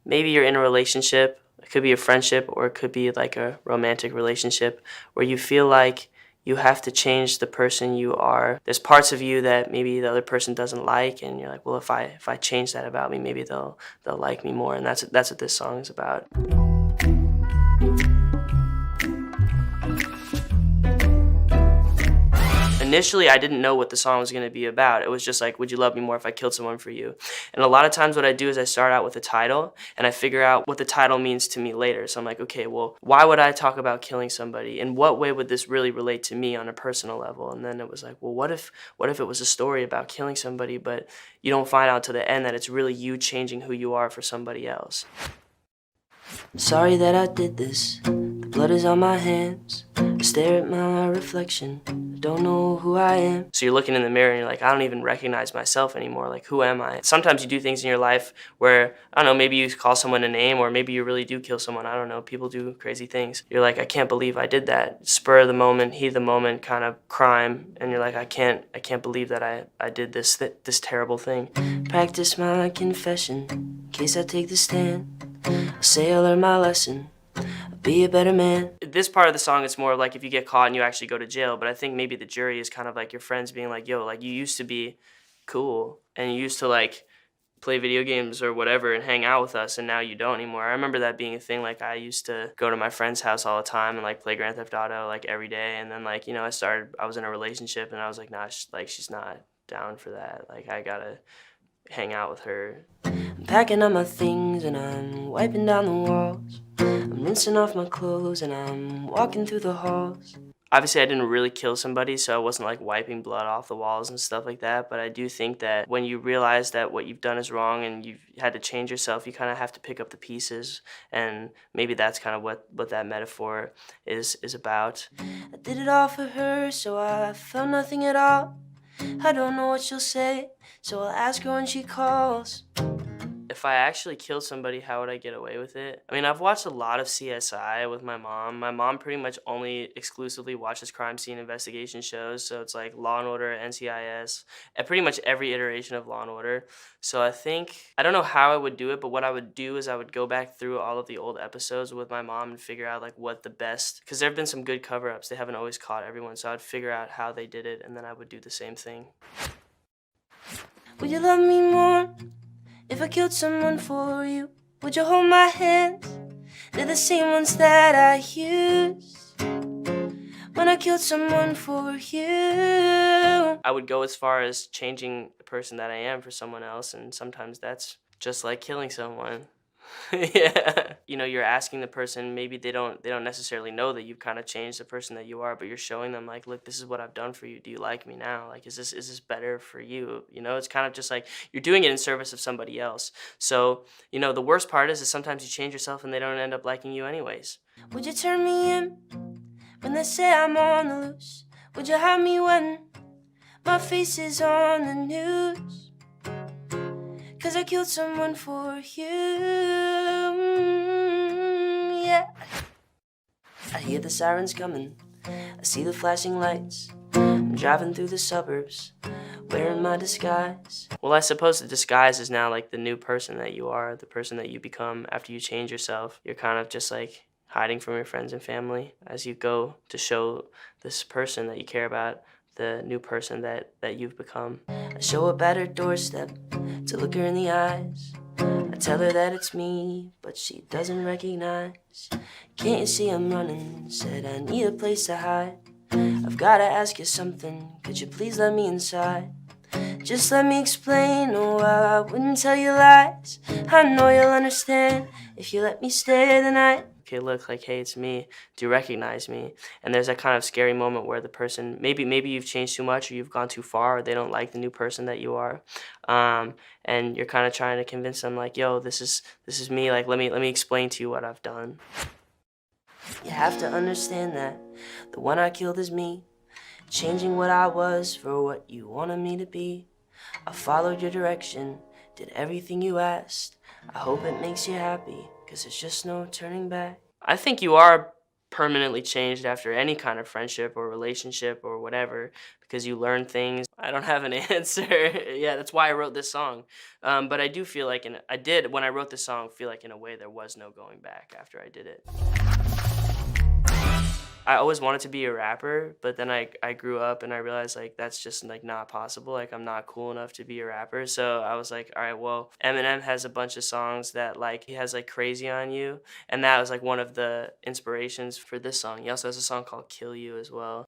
maybe you're in a relationship, it could be a friendship or it could be like a romantic relationship where you feel like you have to change the person you are. There's parts of you that maybe the other person doesn't like, and you're like, well, if I change that about me, maybe they'll like me more, and that's what this song is about. Initially, I didn't know what the song was going to be about. It was just like, would you love me more if I killed someone for you? And a lot of times what I do is I start out with a title and I figure out what the title means to me later. So I'm like, okay, well, why would I talk about killing somebody? In what way would this really relate to me on a personal level? And then it was like, well, what if it was a story about killing somebody, but you don't find out to the end that it's really you changing who you are for somebody else? Sorry that I did this. The blood is on my hands. I stare at my reflection. I don't know who I am. So you're looking in the mirror and you're like, I don't even recognize myself anymore. Like, who am I? Sometimes you do things in your life where, I don't know, maybe you call someone a name or maybe you really do kill someone. I don't know. People do crazy things. You're like, I can't believe I did that. Spur of the moment, heat of the moment kind of crime. And you're like, I can't believe that I did this terrible thing. Practice my confession in case I take the stand. I'll say I learned my lesson. I'll be a better man. This part of the song is more like if you get caught and you actually go to jail, but I think maybe the jury is kind of like your friends being like, yo, like you used to be cool and you used to like play video games or whatever and hang out with us, and now you don't anymore. I remember that being a thing. Like I used to go to my friend's house all the time and like play Grand Theft Auto like every day, and then like, you know, I was in a relationship and I was like, nah, she's not down for that. Like I gotta hang out with her. I'm packing up my things and I'm wiping down the walls. I'm rinsing off my clothes and I'm walking through the halls. Obviously, I didn't really kill somebody, so I wasn't like wiping blood off the walls and stuff like that, but I do think that when you realize that what you've done is wrong and you've had to change yourself, you kind of have to pick up the pieces, and maybe that's kind of what that metaphor is about. I did it all for her, so I felt nothing at all. I don't know what she'll say, so I'll ask her when she calls. If I actually killed somebody, how would I get away with it? I mean, I've watched a lot of CSI with my mom. My mom pretty much only exclusively watches crime scene investigation shows, so it's like Law & Order, NCIS, and pretty much every iteration of Law & Order. So I don't know how I would do it, but what I would do is I would go back through all of the old episodes with my mom and figure out like what the best, because there have been some good cover-ups. They haven't always caught everyone, so I'd figure out how they did it, and then I would do the same thing. Would you love me more if I killed someone for you? Would you hold my hands? They're the same ones that I used when I killed someone for you. I would go as far as changing the person that I am for someone else, and sometimes that's just like killing someone. Yeah. You know, you're asking the person, maybe they don't necessarily know that you've kind of changed the person that you are, but you're showing them like, look, this is what I've done for you. Do you like me now? Like, is this better for you? You know, it's kind of just like you're doing it in service of somebody else. So, you know, the worst part is sometimes you change yourself and they don't end up liking you anyways. Would you turn me in when they say I'm on the loose? Would you have me when my face is on the news? 'Cause I killed someone for you, yeah. I hear the sirens coming, I see the flashing lights. I'm driving through the suburbs, wearing my disguise. Well, I suppose the disguise is now like the new person that you are, the person that you become after you change yourself. You're kind of just like hiding from your friends and family as you go to show this person that you care about the new person that you've become. I show up at her doorstep to look her in the eyes. I tell her that it's me, but she doesn't recognize. Can't you see I'm running? Said I need a place to hide. I've gotta ask you something, could you please let me inside? Just let me explain, oh, I wouldn't tell you lies. I know you'll understand if you let me stay the night. Okay, look, like, hey, it's me. Do you recognize me? And there's that kind of scary moment where the person, maybe you've changed too much or you've gone too far or they don't like the new person that you are. And you're kind of trying to convince them like, yo, this is me. Like, let me explain to you what I've done. You have to understand that the one I killed is me, changing what I was for what you wanted me to be. I followed your direction, did everything you asked. I hope it makes you happy, 'cause there's just no turning back. I think you are permanently changed after any kind of friendship or relationship or whatever, because you learn things. I don't have an answer. Yeah, that's why I wrote this song. But I do feel like, I did, when I wrote this song, feel like in a way there was no going back after I did it. I always wanted to be a rapper, but then I grew up and I realized like that's just like not possible. Like I'm not cool enough to be a rapper. So I was like, all right, well, Eminem has a bunch of songs that like he has like Crazy on You, and that was like one of the inspirations for this song. He also has a song called Kill You as well.